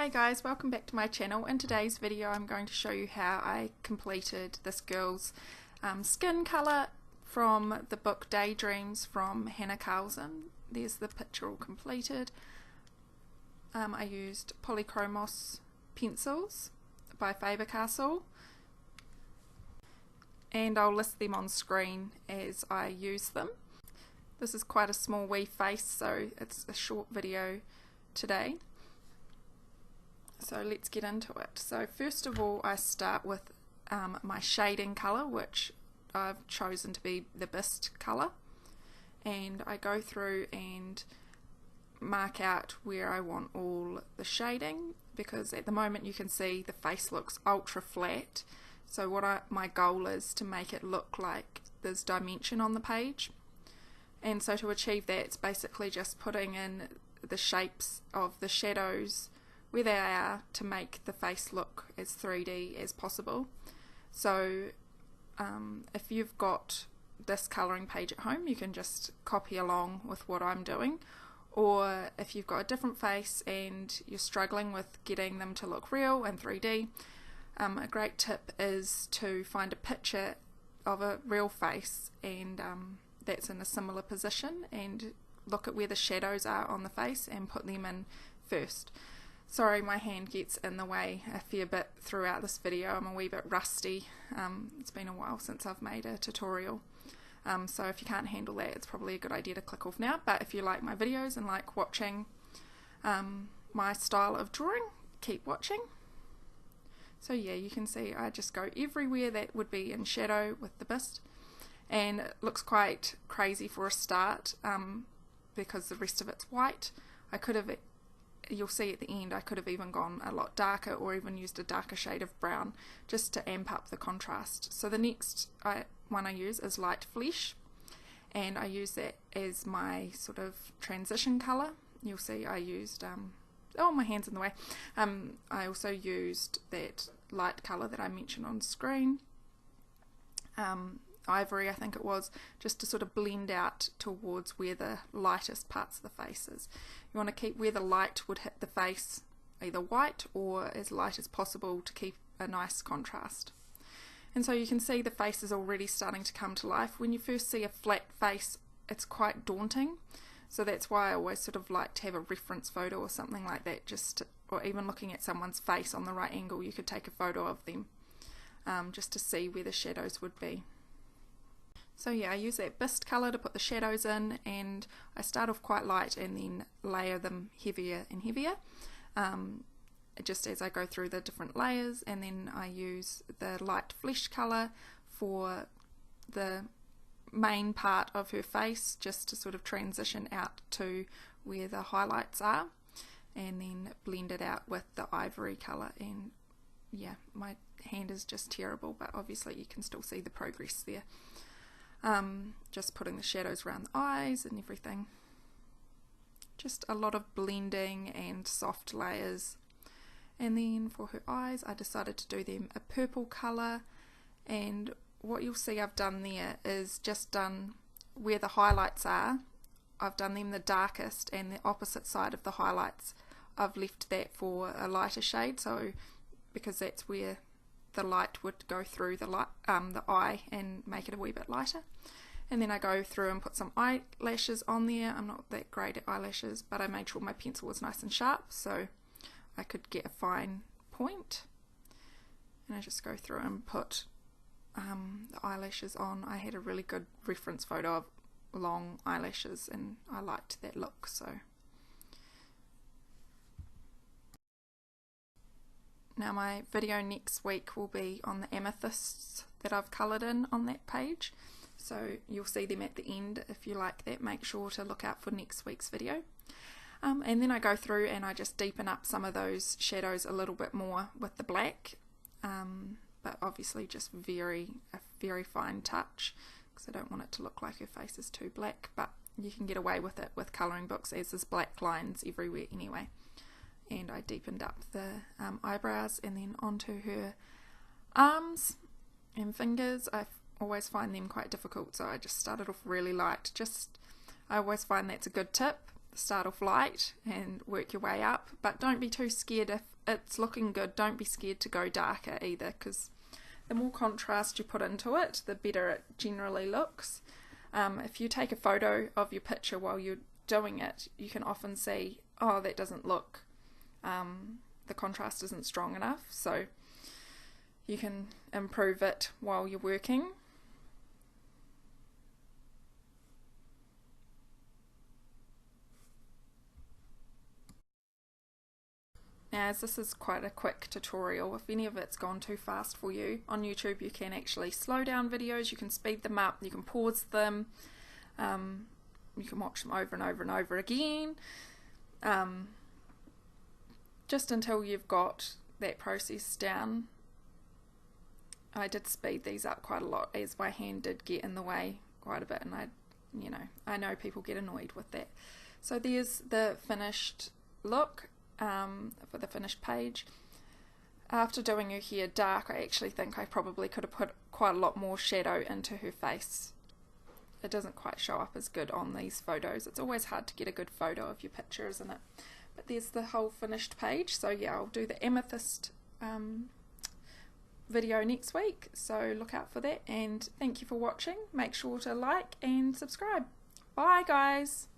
Hey guys, welcome back to my channel. In today's video I'm going to show you how I completed this girl's skin colour from the book Daydreams from Hanna Karlzon. There's the picture all completed. I used Polychromos pencils by Faber-Castell, and I'll list them on screen as I use them. This is quite a small wee face, so it's a short video today. So let's get into it. So first of all, I start with my shading colour, which I've chosen to be the Bistre colour, and I go through and mark out where I want all the shading, because at the moment you can see the face looks ultra flat. So what my goal is to make it look like there's dimension on the page, and so to achieve that, it's basically just putting in the shapes of the shadows where they are to make the face look as 3D as possible. So if you've got this colouring page at home, you can just copy along with what I'm doing, or if you've got a different face and you're struggling with getting them to look real and 3D, a great tip is to find a picture of a real face and that's in a similar position, and look at where the shadows are on the face and put them in first. Sorry, my hand gets in the way a fair bit throughout this video. I'm a wee bit rusty. It's been a while since I've made a tutorial. So if you can't handle that, it's probably a good idea to click off now. But if you like my videos and like watching my style of drawing, keep watching. So yeah, you can see I just go everywhere that would be in shadow with the Bistre. And it looks quite crazy for a start because the rest of it's white. I could have, you'll see at the end, I could have even gone a lot darker or even used a darker shade of brown just to amp up the contrast. So the next one I use is Light Flesh, and I use that as my sort of transition colour. You'll see I used, oh, my hand's in the way. I also used that light colour that I mentioned on screen, Ivory I think it was, just to sort of blend out towards where the lightest parts of the face is. You want to keep where the light would hit the face either white or as light as possible to keep a nice contrast. And so you can see the face is already starting to come to life. When you first see a flat face, it's quite daunting, so that's why I always sort of like to have a reference photo or something like that, or even looking at someone's face on the right angle, you could take a photo of them just to see where the shadows would be. So yeah, I use that Bistre colour to put the shadows in, and I start off quite light and then layer them heavier and heavier just as I go through the different layers, and then I use the Light Flesh colour for the main part of her face, just to sort of transition out to where the highlights are, and then blend it out with the Ivory colour. And yeah, my hand is just terrible, but obviously you can still see the progress there. Just putting the shadows around the eyes and everything. Just a lot of blending and soft layers. And then for her eyes, I decided to do them a purple colour, and what you'll see I've done there is just done where the highlights are, I've done them the darkest, and the opposite side of the highlights I've left that for a lighter shade, so because that's where the light would go through the eye and make it a wee bit lighter. And then I go through and put some eyelashes on there. I'm not that great at eyelashes, but I made sure my pencil was nice and sharp so I could get a fine point. And I just go through and put the eyelashes on. I had a really good reference photo of long eyelashes and I liked that look, so. Now my video next week will be on the amethysts that I've coloured in on that page, so you'll see them at the end. If you like that, make sure to look out for next week's video. And then I go through and I just deepen up some of those shadows a little bit more with the black, but obviously just a very fine touch, because I don't want it to look like her face is too black, but you can get away with it with colouring books as there's black lines everywhere anyway. And I deepened up the eyebrows, and then onto her arms and fingers. I always find them quite difficult, so I just started off really light. I always find that's a good tip. start off light and work your way up, but don't be too scared if it's looking good. Don't be scared to go darker either, because the more contrast you put into it, the better it generally looks. If you take a photo of your picture while you're doing it, you can often see, oh, that doesn't look, the contrast isn't strong enough, so you can improve it while you're working. Now, as this is quite a quick tutorial, if any of it's gone too fast for you, on YouTube you can actually slow down videos, you can speed them up, you can pause them, you can watch them over and over and over again, just until you've got that process down. I did speed these up quite a lot as my hand did get in the way quite a bit, and I know people get annoyed with that. So there's the finished look. For the finished page. After doing her hair dark, I actually think I probably could have put quite a lot more shadow into her face. It doesn't quite show up as good on these photos. It's always hard to get a good photo of your picture, isn't it? But there's the whole finished page. So yeah, I'll do the amethyst video next week, so look out for that, and thank you for watching. Make sure to like and subscribe. Bye guys.